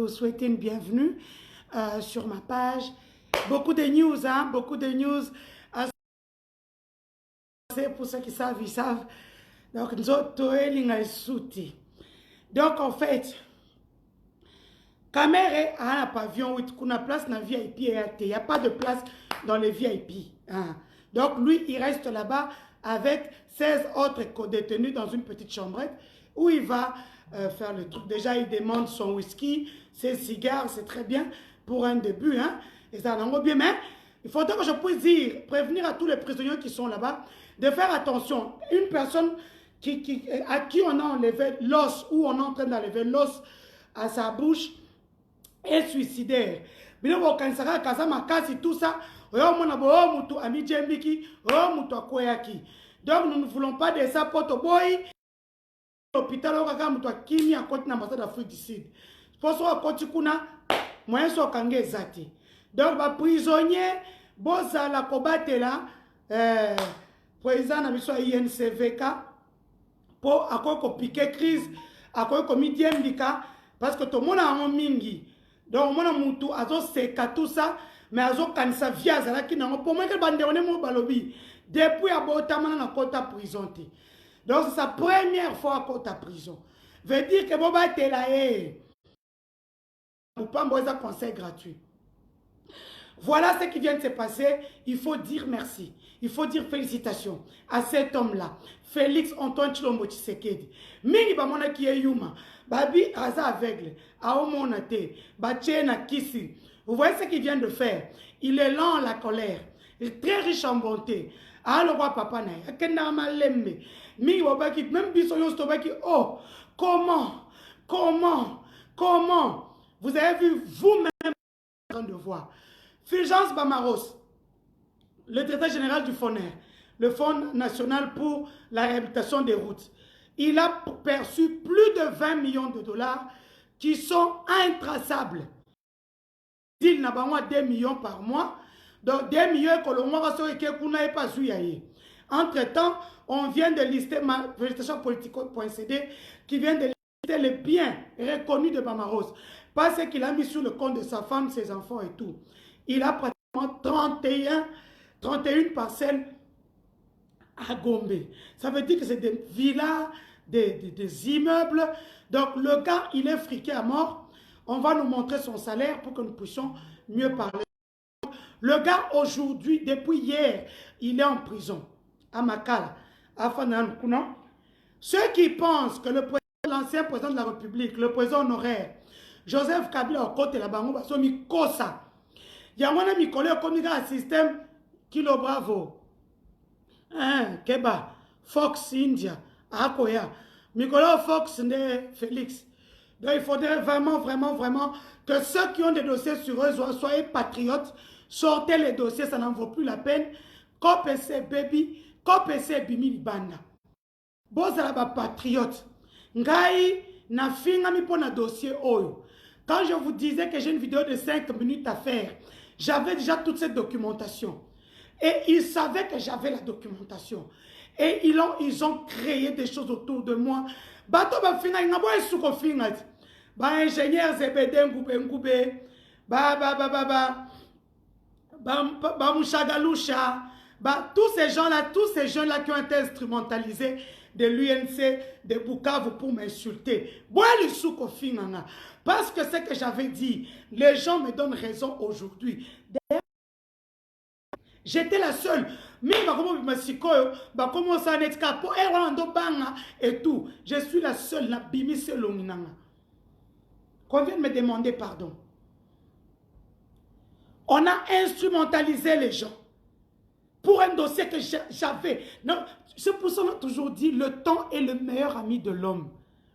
vous souhaiter une bienvenue sur ma page. Beaucoup de news, hein, beaucoup de news. Pour ceux qui savent, ils savent. Donc, donc en fait, Kamere a un pavillon où il y a place dans le VIP et il n'y a pas de place dans les VIP. Hein. Donc, lui, il reste là-bas avec 16 autres co-détenus dans une petite chambrette où il va faire le truc. Déjà, il demande son whisky, ses cigares, c'est très bien pour un début. Hein. Et ça en bien, mais il faudrait que je puisse dire, prévenir à tous les prisonniers qui sont là-bas de faire attention. Une personne à qui on a enlevé l'os ou on est en train d'enlever l'os à sa bouche est suicidaire. Tout ça, donc nous ne voulons pas de ça pour boy. L'hôpital au Kimi à côté d'ambassade d'Afrique du Sud. Pour ça, côté kuna, moyen so kange zati. Donc, les prisonniers, bosa la combattre là, président na biso INCVK, pour accord piquer crise, accord comité mbika, parce que tout le monde a un mingi. Donc, mon amutu azo seka tout ça, mais azo kanisa via zala ki nango pour moi que bande on est mo balobi. Depuis abotama na kota prison te. Donc, c'est sa première fois à kota prison. Veut dire que boba te la e. Ou pas un conseil gratuit. Voilà ce qui vient de se passer. Il faut dire merci. Il faut dire félicitations à cet homme-là. Félix Antoine Tshilombo Tshisekedi. Mingi ba mona ki yuma. Babi aza aveugle. Aomona te. Bachena kisi. Vous voyez ce qu'il vient de faire. Il est lent à la colère. Il est très riche en bonté. Ah le roi papa na. Akenda malembe. Mingi wabaki même bisoyon stobaki. Oh, comment vous avez vu vous-même en train de voir. Fulgence Bamaros, le directeur général du FONER, le Fonds national pour la réhabilitation des routes, il a perçu plus de 20 millions de dollars qui sont intraçables. Il n'a pas 2 millions par mois, donc 2 millions que l'on va se pas souillé. Entre-temps, on vient de lister ma végétation politique.cd qui vient de lister les biens reconnus de Bamaros. Pas ce qu'il a mis sur le compte de sa femme, ses enfants et tout. Il a pratiquement 31 parcelles à Gombe. Ça veut dire que c'est des villas, des immeubles. Donc le gars, il est friqué à mort. On va nous montrer son salaire pour que nous puissions mieux parler. Le gars, aujourd'hui, depuis hier, il est en prison. À Makala, à Fanankouna. Ceux qui pensent que l'ancien président de la République, le président honoraire, Joseph Kabila au côté la bango baso mi kosa. Yamwana mi collègue comme un système Kilo Bravo. Hein, Keba, Fox India, Akoya. Mi collègue Fox ne Félix. Donc il faudrait vraiment que ceux qui ont des dossiers sur eux soient patriotes, sortez les dossiers, ça n'en vaut plus la peine. KPC baby, KPC bimi banda. Bozala ba patriote. Ngai na finga mi pona dossier oyo. Quand je vous disais que j'ai une vidéo de 5 minutes à faire, j'avais déjà toute cette documentation. Et ils savaient que j'avais la documentation. Et ils ont créé des choses autour de moi. Bato ba finga ngabo esuko finga. Ba ingénieur Zebede Ngoube, ba Mouchagaloucha, tous ces gens-là qui ont été instrumentalisés de l'UNC, de Bukavu pour m'insulter. Parce que ce que j'avais dit, les gens me donnent raison aujourd'hui. J'étais la seule. Et tout. Je suis la seule. Qu'on vient de me demander pardon. On a instrumentalisé les gens pour un dossier que j'avais. C'est pour ça qu'on a toujours dit le temps est le meilleur ami de l'homme.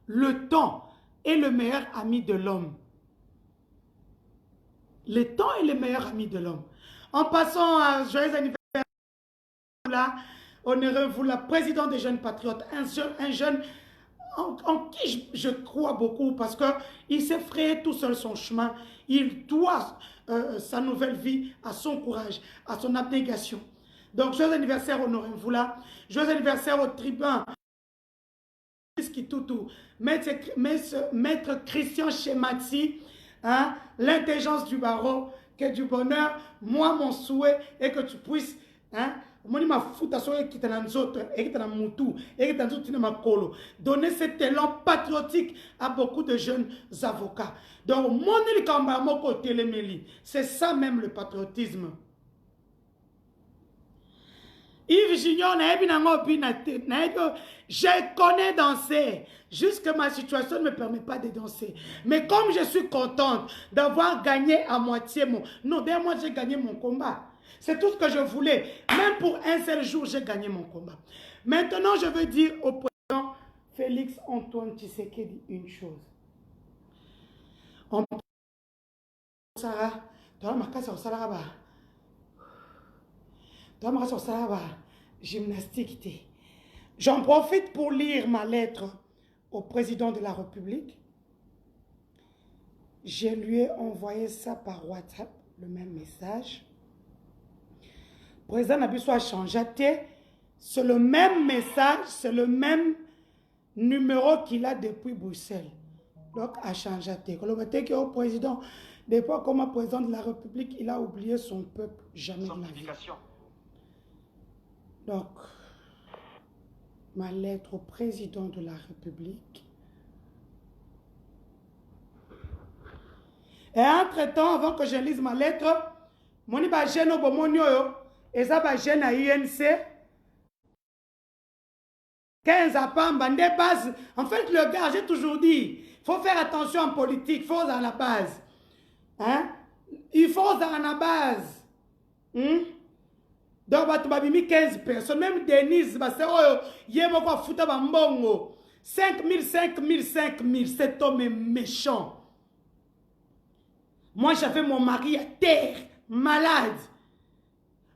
Le temps est le meilleur ami de l'homme. Le temps est le meilleur ami de l'homme. En passant à joyeux anniversaire, là, honorez vous la présidente des jeunes patriotes, un jeune en qui je crois beaucoup parce qu'il s'est frayé tout seul son chemin. Il doit sa nouvelle vie à son courage, à son abnégation. Donc, joyeux anniversaire, honorez vous là. Joyeux anniversaire au tribun. Maître Christian Chemati, hein, l'intelligence du barreau, que du bonheur, moi mon souhait est que tu puisses, hein, donner cet élan patriotique à beaucoup de jeunes avocats. Donc, c'est ça même le patriotisme. Yves Junior, je connais danser. Juste que ma situation ne me permet pas de danser. Mais comme je suis contente d'avoir gagné à moitié mon... Non, d'ailleurs, moi, j'ai gagné mon combat. C'est tout ce que je voulais. Même pour un seul jour, j'ai gagné mon combat. Maintenant, je veux dire au président Félix Antoine Tshisekedi une chose. On... gymnastique. J'en profite pour lire ma lettre au président de la République. Je lui ai envoyé ça par WhatsApp, le même message. Le président Nabiso a changé. C'est le même message, c'est le même numéro qu'il a depuis Bruxelles. Donc, a changé. Au président, des fois, comme président de la République, il a oublié son peuple, jamais de la vie. Donc, ma lettre au président de la République. Et entre-temps, avant que je lise ma lettre, moni ba jeune obomonio yo, et ça ba jeune à INC, 15 à Pamba, des bases. En fait, le gars, j'ai toujours dit, il faut faire attention en politique, il faut à la base. Hein? Il faut à la base. Donc, il y a 15 personnes. Même Denise, il y a 5 000, 5 000, 5 000. Cet homme est méchant. Moi, j'avais mon mari à terre, malade.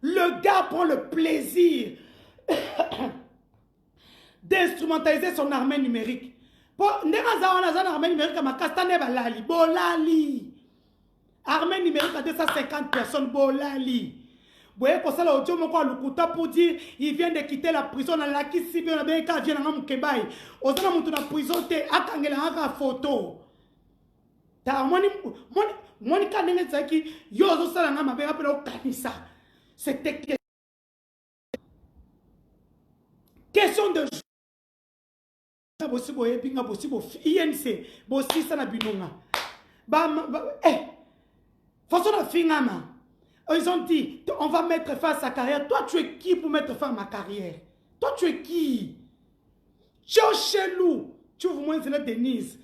Le gars prend le plaisir d'instrumentaliser son armée numérique. Armée numérique, armée numérique à 250 personnes, bolali. Vous voyez, pour dire il vient de quitter la prison. La qui vient de Mukebay. Aux gens qui sont en prison, ils ont une photo. C'était question de INC, ils ont dit, on va mettre fin à sa carrière. Toi, tu es qui pour mettre fin à ma carrière? Toi, tu es qui? Tu es chelou. Tu veux moins de Denise.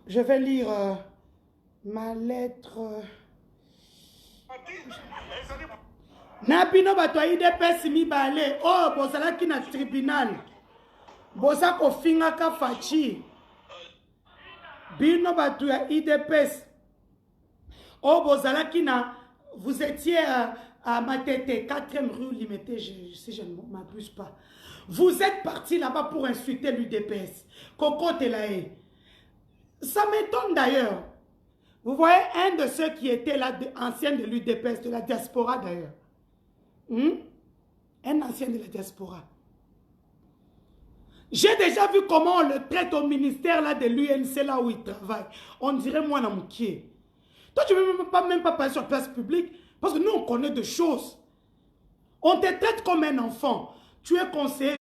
Je vais lire ma lettre. Nabino batoi de pesimi balé. Oh, bozala ki na tribunal. Boza ko finga ka fachi. Bino batoi IDPS. Oh, bozala ki na. Vous étiez à Matete, 4e rue Limité, si je ne m'abuse pas. Vous êtes parti là-bas pour insulter l'UDPS. Coco Telae. Ça m'étonne d'ailleurs. Vous voyez, un de ceux qui étaient là, anciens de l'UDPS, de la diaspora d'ailleurs. Un ancien de la diaspora. J'ai déjà vu comment on le traite au ministère là, de l'UNC, là où il travaille. On dirait moi, Namoukié. Toi, tu ne veux même pas parler sur place publique, parce que nous, on connaît des choses. On te traite comme un enfant. Tu es conseiller.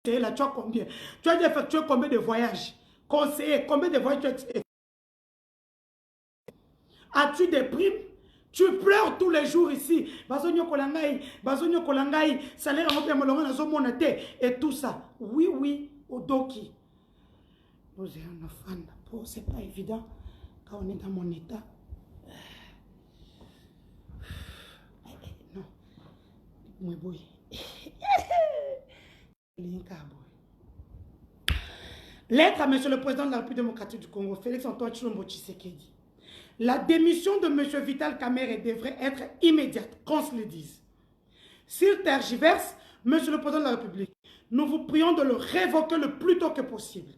Là, tu as combien? Tu as effectué combien de voyages? Conseiller, combien de voyages tu as effectué? As-tu des primes? Tu pleures tous les jours ici. Bazonyo kolangai, salaire et tout ça. Oui, oui, Odoki. Vous êtes un fan. C'est pas évident quand on est dans mon état. Non. Lettre à Monsieur le Président de la République démocratique du Congo, Félix Antoine Tshisekedi. La démission de M. Vital Kamerhe devrait être immédiate, qu'on se le dise. S'il tergiverse, M. le Président de la République, nous vous prions de le révoquer le plus tôt que possible.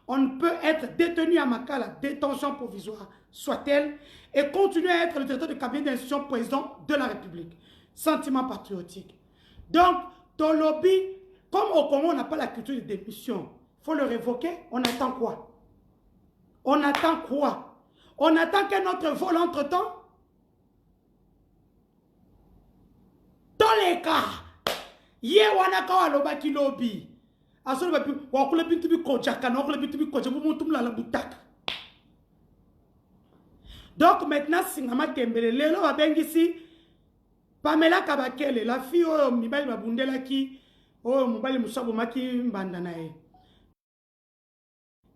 On ne peut être détenu à Makala, détention provisoire, soit-elle, et continuer à être le directeur de cabinet d'institution président de la République. Sentiment patriotique. Donc, Tolobi, Comme au Congo, on n'a pas la culture de démission, il faut le révoquer. On attend quoi? On attend quoi? On attend qu'un autre vole entre-temps? Dans les cas, ye wanaka walobaki lobi. Asolo bapi wakule bintu bi kojaka na wakule bintu bi koja bu mutum la butaka. Donc maintenant Singama Kembele lelo babengisi Pamela Kabakele, la fille oyo mibali babundelaki oyo mobali musabo maki mbanda na ye.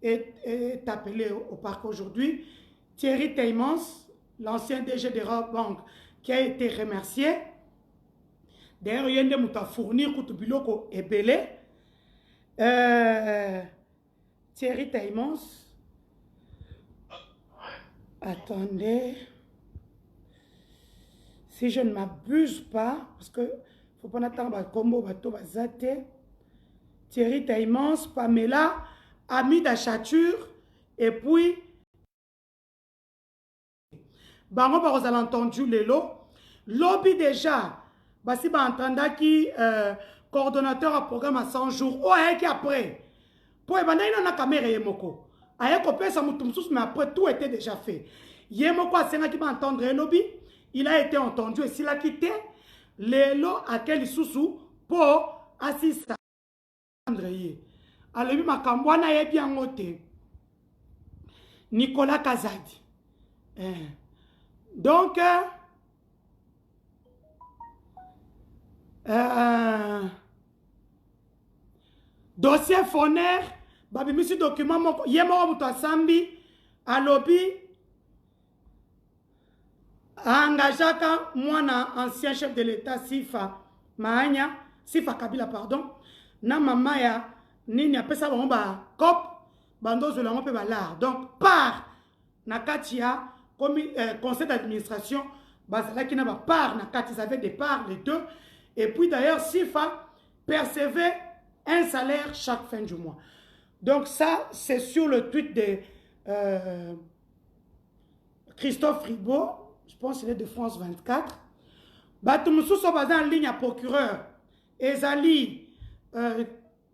Est appelé au parc aujourd'hui. Thierry Teymans, l'ancien DG de Rob Bank, qui a été remercié. D'ailleurs, il y a des gens qui ont fourni Biloko et Belé. Thierry Teymans. Attendez. Si je ne m'abuse pas, parce que faut pas attendre le combo bateau bazate. Thierry Teymans, Pamela, Ami d'Achature, et puis Bango vous avez entendu Lelo. Lobby déjà. Basi ba entenda qui coordonnateur à programme à 100 jours. Oh, qui après. Pour ebanda ina na caméra yemoko. Aye kopé sa mutumsus mais après tout était déjà fait. Yemoko a senga qui va entendre lobby. Il a été entendu et s'il a quitté Lelo à quel sousou pour assister André. Alors ma kambwana ye bien ngote. Nicolas Kazadi. Donc dossier Foner, babi misi document moko yemo muto asambi alobi engagaka mwana ancien chef de l'état Sifa Mahanya Sifa Kabila pardon na mama ya nini apesa bango ba cop bandozo lango pe balar donc par nakatia comme conseil d'administration bazalaki na ba part nakati ils avaient des parts les deux. Et puis d'ailleurs, Sifa percevait un salaire chaque fin du mois. Donc ça, c'est sur le tweet de Christophe Ribaud, je pense qu'il est de France 24. Batoumoussou sont basés en ligne à procureur. Ezali,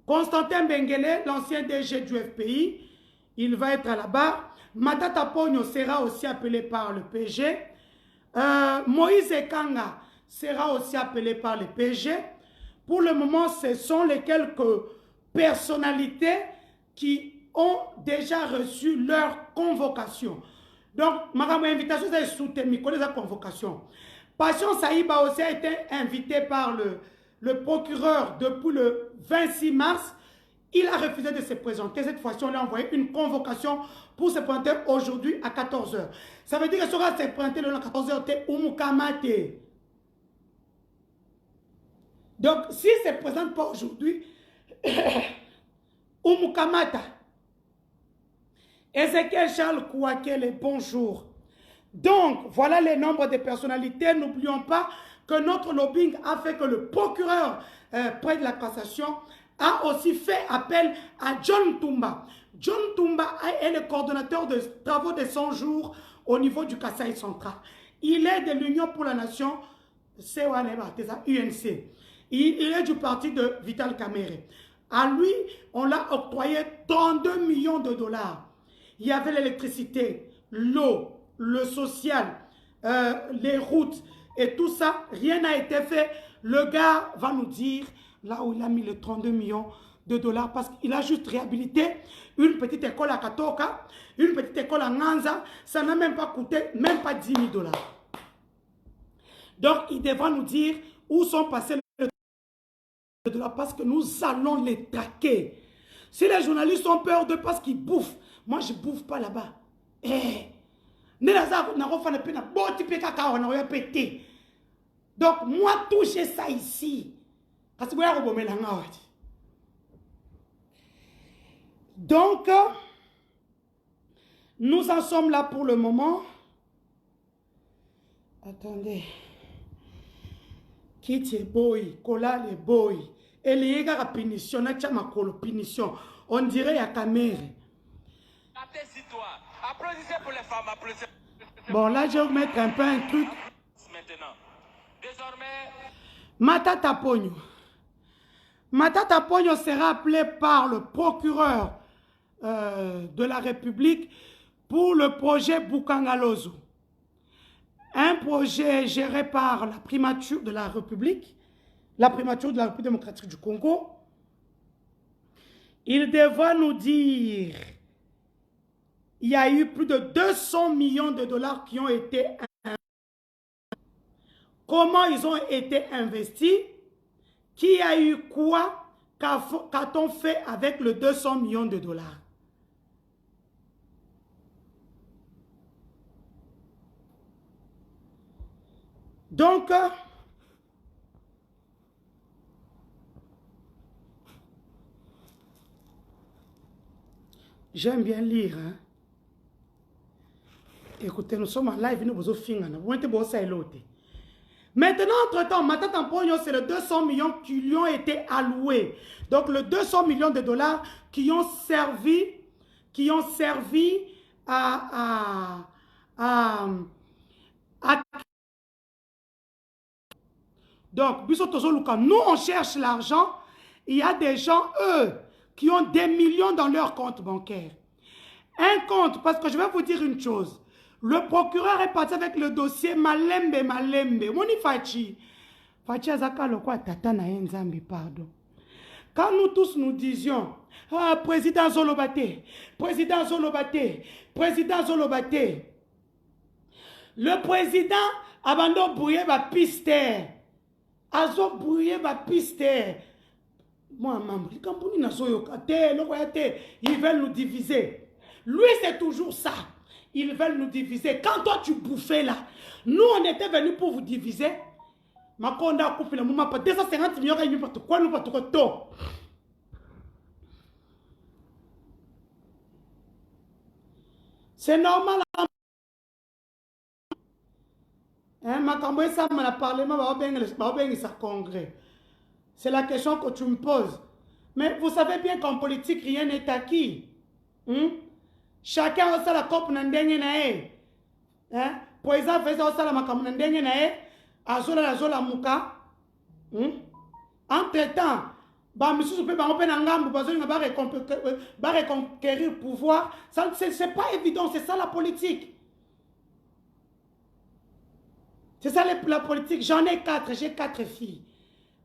Constantin Benguele, l'ancien DG du FPI, il va être à la barre. Matata Pogno sera aussi appelé par le PG. Moïse Ekanga sera aussi appelé par le PG. Pour le moment, ce sont les quelques personnalités qui ont déjà reçu leur convocation. Donc, ma invitation est soutenue, la convocation. Passion Saïba aussi a été invité par le procureur depuis le 26 mars. Il a refusé de se présenter. Cette fois-ci, on lui a envoyé une convocation pour se présenter aujourd'hui à 14 h. Ça veut dire qu'il sera se présenter le 14 h au Mukamate. Donc, s'il ne se présente pas aujourd'hui, Umukamata, Ezekiel Charles Kouakele, bonjour. Donc, voilà les nombres de personnalités. N'oublions pas que notre lobbying a fait que le procureur près de la cassation a aussi fait appel à John Toumba. John Toumba est le coordonnateur de travaux de 100 jours au niveau du Kasaï central. Il est de l'Union pour la Nation, UNC. Il est du parti de Vital Kamerhe. À lui, on l'a octroyé 32 millions de dollars. Il y avait l'électricité, l'eau, le social, les routes et tout ça. Rien n'a été fait. Le gars va nous dire là où il a mis les 32 millions de dollars parce qu'il a juste réhabilité une petite école à Katoka, une petite école à Nganza. Ça n'a même pas coûté, même pas 10 000 dollars. Donc, il devra nous dire où sont passés les dollars parce que nous allons les traquer. Si les journalistes ont peur de parce qu'ils bouffent, moi je ne bouffe pas là-bas. Donc, moi, toucher ça ici. Donc, nous en sommes là pour le moment. Attendez. Kiti boy, kola le boy. Et les gars punition, na tchama kolo punition. On dirait à Kamerhe. Applaudissez pour les femmes, applaudissez. Bon, là, je vais vous mettre un peu un truc. Maintenant. Désormais. Matata Pogno. Matata Pogno sera appelé par le procureur de la République pour le projet Bukangalozo. Un projet géré par la primature de la République, la primature de la République démocratique du Congo. Il devra nous dire, il y a eu plus de 200 millions de dollars qui ont été investis. Comment ils ont été investis? Qui a eu quoi? Qu'a-t-on fait avec le 200 millions de dollars? Donc, j'aime bien lire. Hein? Écoutez, nous sommes en live, nous vous offrons. Maintenant, entre-temps, Matata Pogno, c'est les 200 millions qui lui ont été alloués. Donc, les 200 millions de dollars qui ont servi à donc, nous, on cherche l'argent. Il y a des gens, eux, qui ont des millions dans leur compte bancaire. Un compte, parce que je vais vous dire une chose. Le procureur est parti avec le dossier Malembe. Moni Fachi. Fachi Azaka Lokwa Tata na Nzambi, pardon. Quand nous tous nous disions, ah, président Zolobate, président Zolobate, président Zolobate, le président abandonne brouiller ma piste. Azo brouiller ma piste. Moi, maman, ils veulent nous diviser. Lui, c'est toujours ça. Ils veulent nous diviser. Quand toi, tu bouffais là, nous, on était venus pour vous diviser. Ma conda a coupé le moment pour 250 millions, il n'y a pas de quoi, nous, pas de quoi. C'est normal. Hein, ma camboye, ça m'a parlé, ma congrès. C'est la question que tu me poses. Mais vous savez bien qu'en politique, rien n'est acquis. Chacun a la coupe n'endengue nae. Hein? Pour exemple, fait ça la makamu n'endengue nae. Azola muka. Entre-temps, bah monsieur peut pas open ngambu parce que va reconquérir le pouvoir. Ça c'est pas évident, c'est ça la politique. C'est ça la politique. J'en ai 4, j'ai 4 filles.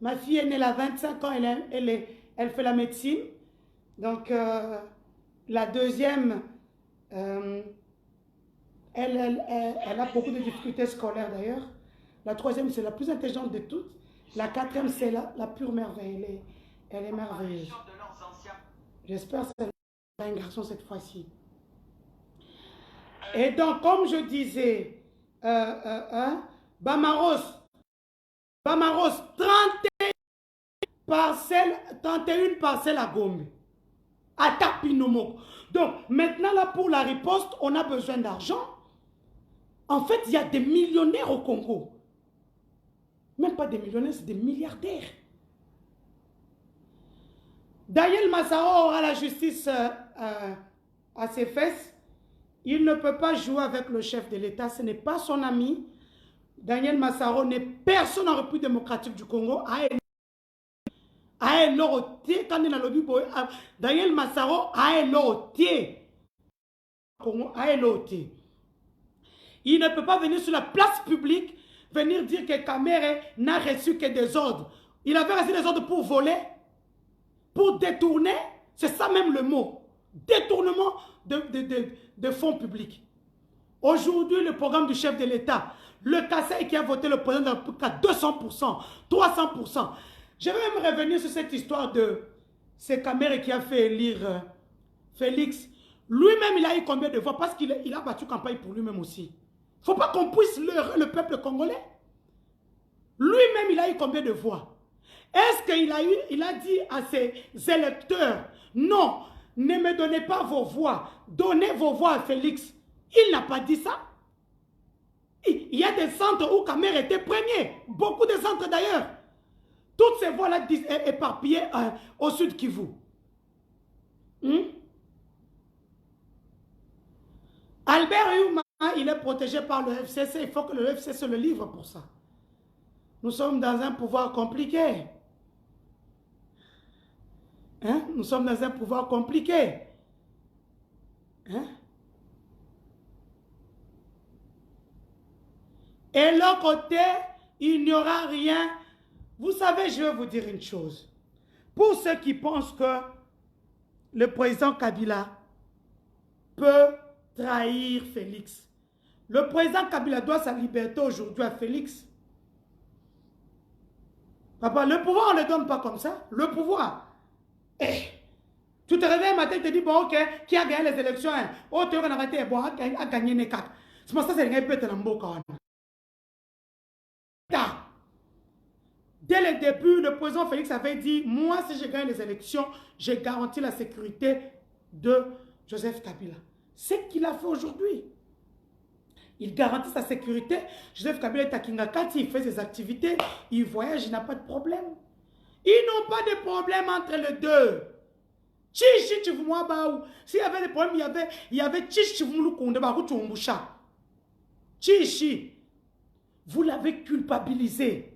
Ma fille est née à 25 ans, elle fait la médecine. Donc, la deuxième, elle a beaucoup de difficultés scolaires d'ailleurs. La troisième, c'est la plus intelligente de toutes. La quatrième, c'est la pure merveille. Elle est merveilleuse. J'espère que c'est un garçon cette fois-ci. Et donc, comme je disais, Bamaros, 31 parcelles à Gombe, à Tapinomo. Donc, maintenant, là, pour la riposte, on a besoin d'argent. En fait, il y a des millionnaires au Congo. Même pas des millionnaires, c'est des milliardaires. Daniel Massaro aura la justice à ses fesses. Il ne peut pas jouer avec le chef de l'État. Ce n'est pas son ami. Daniel Massaro n'est personne en République démocratique du Congo. Daniel Massaro a il ne peut pas venir sur la place publique, venir dire que Kamere n'a reçu que des ordres. Il avait reçu des ordres pour voler, pour détourner. C'est ça même le mot. Détournement de fonds publics. Aujourd'hui, le programme du chef de l'État, le Kassai qui a voté le président de la République à 200%, 300%. Je vais même revenir sur cette histoire de ces caméras qui a fait élire Félix. Lui-même, il a eu combien de voix? Parce qu'il a battu campagne pour lui-même aussi. Il ne faut pas qu'on puisse leurrer le peuple congolais. Lui-même, il a eu combien de voix? Est-ce qu'il a dit à ses électeurs, non, ne me donnez pas vos voix, donnez vos voix à Félix? Il n'a pas dit ça. Il y a des centres où Kamer était premier. Beaucoup de centres d'ailleurs. Toutes ces voix-là éparpillées au sud Kivu. Albert Youma, il est protégé par le FCC. Il faut que le FCC le livre pour ça. Nous sommes dans un pouvoir compliqué. Hein? Nous sommes dans un pouvoir compliqué. Hein? Et l'autre côté, il n'y aura rien. Vous savez, je vais vous dire une chose. Pour ceux qui pensent que le président Kabila peut trahir Félix, le président Kabila doit sa liberté aujourd'hui à Félix. Papa, le pouvoir, on ne le donne pas comme ça. Le pouvoir. Tu te réveilles un matin et te dis, bon, ok, qui a gagné les élections? Oh, tu as arrêté, bon, a gagné les 4. C'est pour ça que c'est un peu de l'ambo. Dès le début, le président Félix avait dit, moi, si je gagne les élections, je garantis la sécurité de Joseph Kabila. C'est ce qu'il a fait aujourd'hui. Il garantit sa sécurité. Joseph Kabila est à Kingakati, il fait ses activités, il voyage, il n'a pas de problème. Ils n'ont pas de problème entre les deux. Chichi Chivumwa Baou. S'il y avait des problèmes, il y avait Chichi Chivumlu Konde Baou Chumbusha. Chichi, vous l'avez culpabilisé.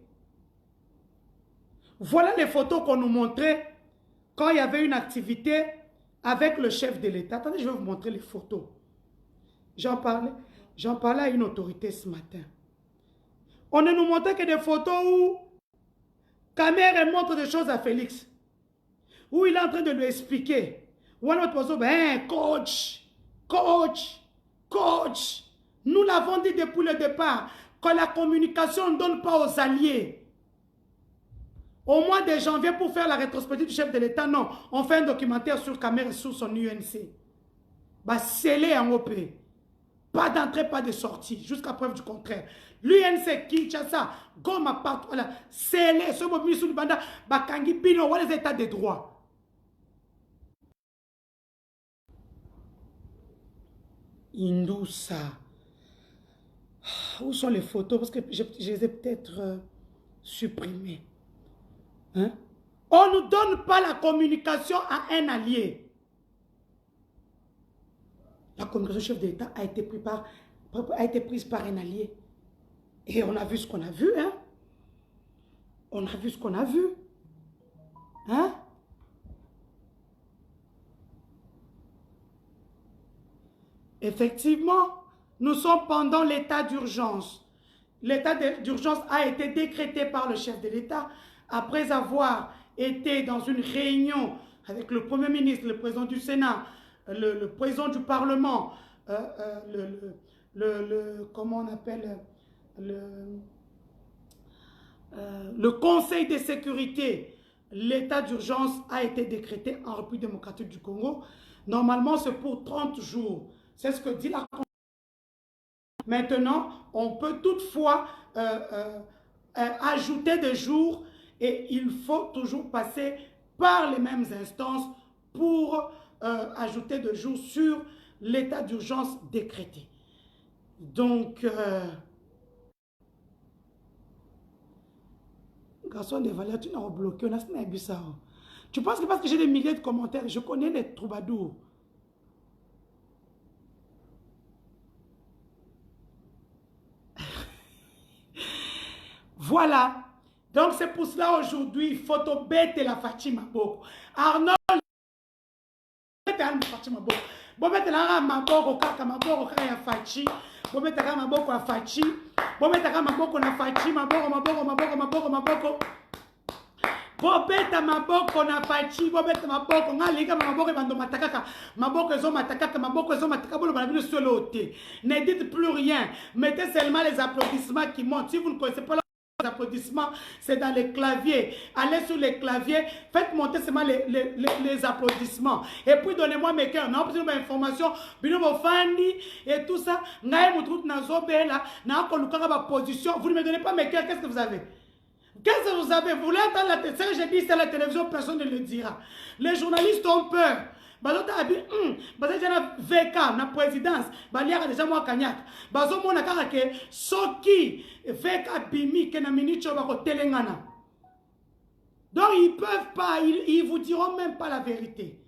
Voilà les photos qu'on nous montrait quand il y avait une activité avec le chef de l'État. Attendez, je vais vous montrer les photos. J'en parlais à une autorité ce matin. On ne nous montrait que des photos où Kamere montre des choses à Félix. Où il est en train de lui expliquer. Où un autre personne, coach. Nous l'avons dit depuis le départ, que la communication ne donne pas aux alliés. Au mois de janvier, pour faire la rétrospective du chef de l'État, non. On fait un documentaire sur Kamere, sur son UNC. Bah, scellé en OP. Pas d'entrée, pas de sortie, jusqu'à preuve du contraire. L'UNC, Kinshasa, Goma, partout, voilà. Scellé, ce moment sur le banda, Bakangi, Pino, voilà les états de droit. Indoussa. Où sont les photos? Parce que je les ai peut-être supprimées. Hein? On ne donne pas la communication à un allié. La communication chef d'État a été prise par un allié. Et on a vu ce qu'on a vu. Hein? On a vu ce qu'on a vu. Hein? Effectivement, nous sommes pendant l'état d'urgence. L'état d'urgence a été décrété par le chef de l'État après avoir été dans une réunion avec le Premier ministre, le président du Sénat, le président du Parlement, comment on appelle, le Conseil de sécurité. L'état d'urgence a été décrété en République démocratique du Congo. Normalement, c'est pour 30 jours. C'est ce que dit la Constitution. Maintenant, on peut toutefois ajouter des jours et il faut toujours passer par les mêmes instances pour ajouter des jours sur l'état d'urgence décrété. Donc, garçon de valeur, tu n'as bloqué, on a ça. Tu penses que parce que j'ai des milliers de commentaires, je connais les troubadours. Voilà. Donc c'est pour cela aujourd'hui, photo bête la Fatima Boko. Arnold, Fatima Boko. Bon, mettez la Maboko, Kaka Maboko, Kaya Fachi. Bon, mettez la Maboko à Fachi. Bon, mettez la Maboko na Fachi. Maboko. Bon, mettez Maboko na Fachi. Bon, mettez Maboko. Ngaliga Maboko bando matakaka. Maboko ezo matakaka. Maboko ezo matakaka. Bon, le soloté. Ne dites plus rien. Mettez seulement les applaudissements qui montent. Si vous ne connaissez pas les applaudissements, c'est dans les claviers. Allez sur les claviers, faites monter seulement les applaudissements. Et puis donnez-moi mes cœurs. Non, plus d'informations, binomo fandi et tout ça. Naïe moutrout nazobela, na kolukanga ma position. Vous ne me donnez pas mes cœurs, qu'est-ce que vous avez? Qu'est-ce que vous avez? Vous voulez entendre la télévision? J'ai dit c'est la télévision, personne ne le dira. Les journalistes ont peur. Bazota abi bazajana VK na présidence baliaka déjà moi kanyak bazo mona kaka ke soki VK bimi ke na minicho bako telengana. Donc ils peuvent pas, ils vous diront même pas la vérité.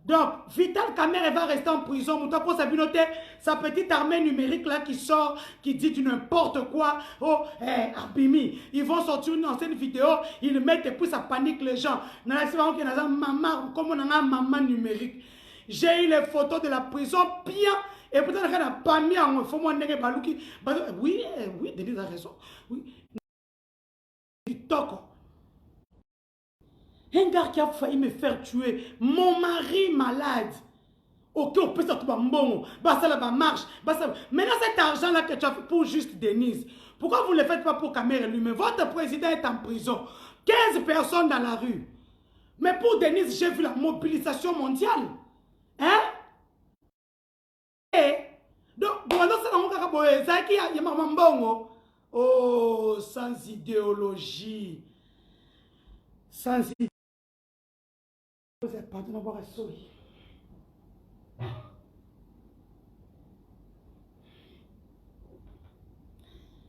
Donc, Vital Kamerhe va rester en prison. Moutako Sabinote, sa petite armée numérique là qui sort, qui dit du n'importe quoi. Oh, Abimi, ils vont sortir une ancienne vidéo, ils le mettent et puis ça panique les gens. Maman, comme on a un maman numérique. J'ai eu les photos de la prison bien. Et peut-être qu'on n'a pas mis en fond. Oui, oui, Denise a raison. Oui. Un gars qui a failli me faire tuer, mon mari malade. Ok, on peut sortir bon, ça là marche. Maintenant, cet argent-là que tu as fait pour juste Denise, pourquoi vous ne le faites pas pour Kamerhe lui-même? Votre président est en prison. 15 personnes dans la rue. Mais pour Denise, j'ai vu la mobilisation mondiale. Hein? Donc, oh, sans idéologie. Sans idéologie.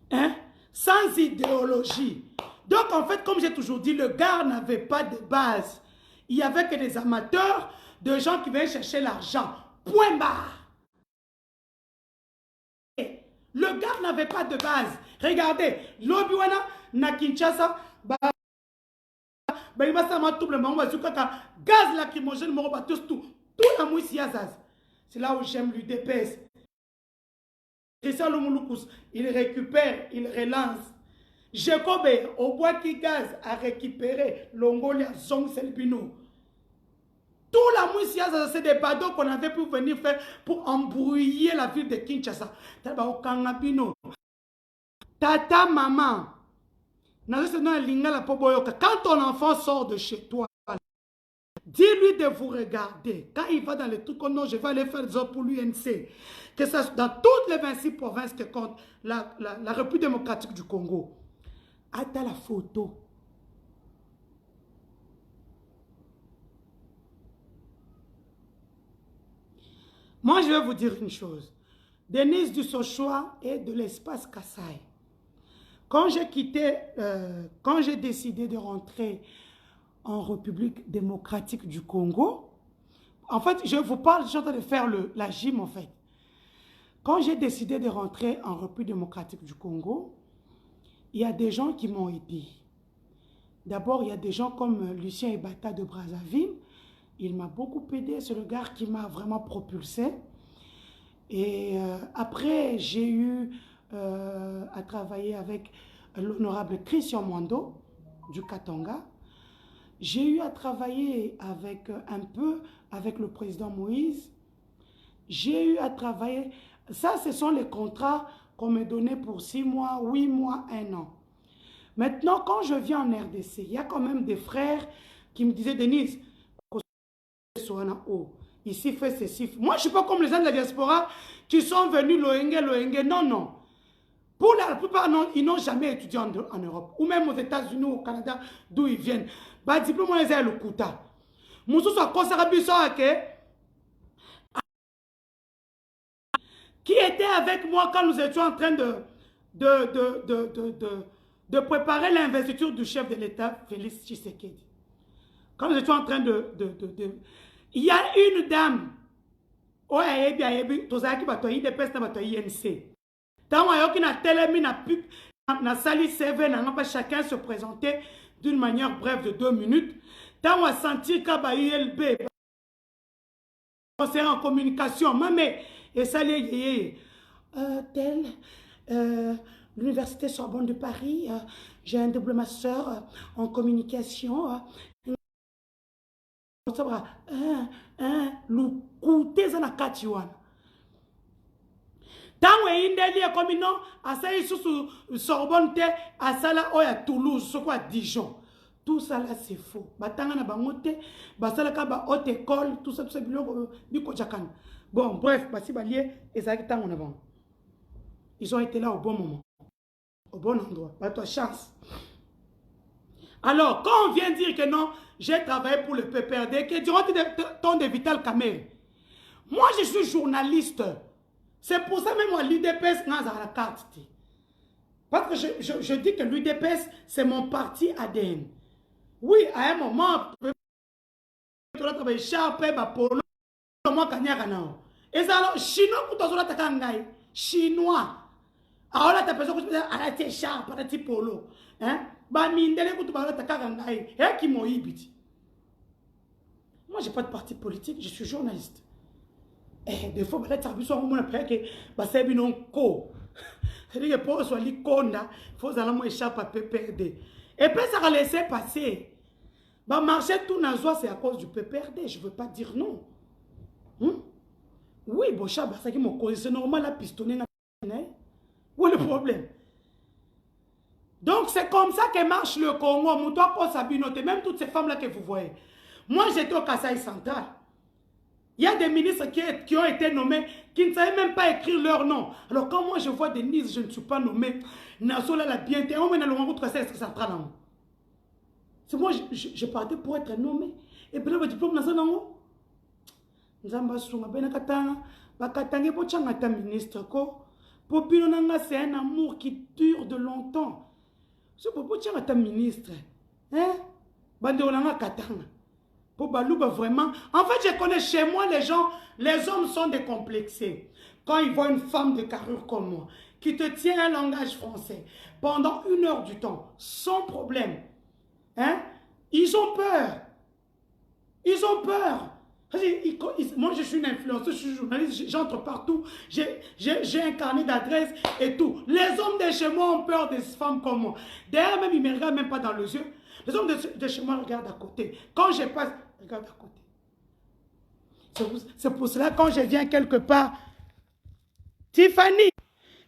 Hein? Sans idéologie. Donc, en fait, comme j'ai toujours dit, le gars n'avait pas de base. Il n'y avait que des amateurs, de gens qui venaient chercher l'argent. Point barre. Le gars n'avait pas de base. Regardez, l'Obiwana, na Kinshasa, gaz lacrymogène, tout la mousse yazaz. C'est là où j'aime l'UDPS. Christian Lumulukus, il récupère, il relance. Jacob, au bois qui gaz, a récupéré l'Ongolia Zong Selbino. Tout la mousse yazaz, c'est des badauds qu'on avait pu venir faire pour embrouiller la ville de Kinshasa. Tata, maman. Quand ton enfant sort de chez toi, dis-lui de vous regarder. Quand il va dans les trucs, non, je vais aller faire des autres pour l'UNC. Que ça dans toutes les 26 provinces que compte la République démocratique du Congo. Attends la photo. Moi, je vais vous dire une chose. Denise Dussochoa est de l'espace Kassai. Quand j'ai quitté, quand j'ai décidé de rentrer en République démocratique du Congo, en fait, je vous parle, je suis en train de faire la gym en fait. Quand j'ai décidé de rentrer en République démocratique du Congo, il y a des gens qui m'ont aidé. D'abord, il y a des gens comme Lucien Ebata de Brazzaville. Il m'a beaucoup aidé, c'est le gars qui m'a vraiment propulsé. Et après, j'ai eu à travailler avec l'honorable Christian Mwando du Katanga. J'ai eu à travailler avec un peu avec le président Moïse. J'ai eu à travailler... Ça, ce sont les contrats qu'on me donnait pour 6 mois, 8 mois, 1 an. Maintenant, quand je viens en RDC, il y a quand même des frères qui me disaient, Denise, ici fait ceci. Moi, je ne suis pas comme les gens de la diaspora qui sont venus loenge. Non, non. Pour la plupart, non, ils n'ont jamais étudié en Europe. Ou même aux États-Unis ou au Canada, d'où ils viennent. Bah, diplôme, ils ont le kuta. Qui était avec moi quand nous étions en train de préparer l'investiture du chef de l'État, Félix Tshisekedi. Quand nous étions en train il y a une dame, chacun se présentait d'une manière brève de 2 minutes. Tant on a senti qu'il y a ULB, on s'est en communication, mais et ça les l'université Sorbonne de Paris, j'ai un double master en communication. Tant indeli comme non, à ça sous Sorbonne te, à ça là, à Toulouse, ce quoi Dijon. Tout ça là c'est faux. Batanga na bangote, basala ka ba haute école, tout ça biko jakan. Bon, bref, basi balié et ça qui tant on avant. Ils ont été là au bon moment, au bon endroit. Bah toi chance. Alors, quand on vient dire que non, j'ai travaillé pour le PPRD, que durant ton de Vital Kamerhe, moi je suis journaliste. C'est pour ça même moi l'UDPS n'a pas la carte. Parce que je dis que l'UDPS c'est mon parti ADN. Oui, à un moment, culotte, ba écharpe, ba polo, moi kanyaka nao. Et ça alors chinois pour tozola takangai, chinois. Alors là ta personne que arrête écharpe, arrête polo, hein? Ba mindele ko to ba takangai, et qui moibiti. Moi j'ai pas de parti politique, je suis journaliste. Et des fois ba ta biso ngomona pe que ba sebi non ko. C'est-à-dire que pour soit l'iconda, il faut aller moi écharpe à PPRD. Et puis ça va laisser passer. Bah marcher tout dans joie, c'est à cause du PPRD. Je ne veux pas dire non. Oui, bon chat, ça qui m'a causé, c'est normal la pistonner. Où est le problème? Donc c'est comme ça que marche le Congo. Moutoua pour Sabinote, même toutes ces femmes-là que vous voyez. Moi j'étais au Kasaï Central. Il y a des ministres qui ont été nommés, qui ne savaient même pas écrire leur nom. Alors quand moi je vois des ministres, je ne suis pas nommé. Nasola la bien, on mène le rencontre Kasaï Central. C'est moi, je partais pour être nommé. Et puis là, le diplôme, nous avons ministre. C'est un amour qui dure de longtemps. C'est pour un ministre. Hein? Vraiment. En fait, je connais chez moi les gens, les hommes sont décomplexés. Quand ils voient une femme de carrure comme moi, qui te tient un langage français pendant 1 heure du temps, sans problème. Hein? Ils ont peur. Ils ont peur. Moi, je suis une influenceuse, je suis journaliste, j'entre partout. J'ai un carnet d'adresses et tout. Les hommes de chez moi ont peur des femmes comme moi. D'ailleurs, même, ils ne me regardent même pas dans les yeux. Les hommes de chez moi regardent à côté. Quand je passe, ils regardent à côté. C'est pour cela, quand je viens quelque part, Tiffany,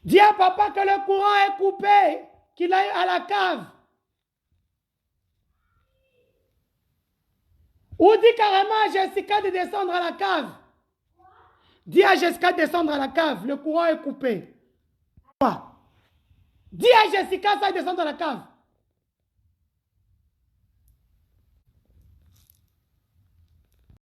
dis à papa que le courant est coupé, qu'il aille à la cave. Ou dis carrément à Jessica de descendre à la cave. Dis à Jessica de descendre à la cave. Le courant est coupé. Quoi? Dis à Jessica ça de descendre à la cave.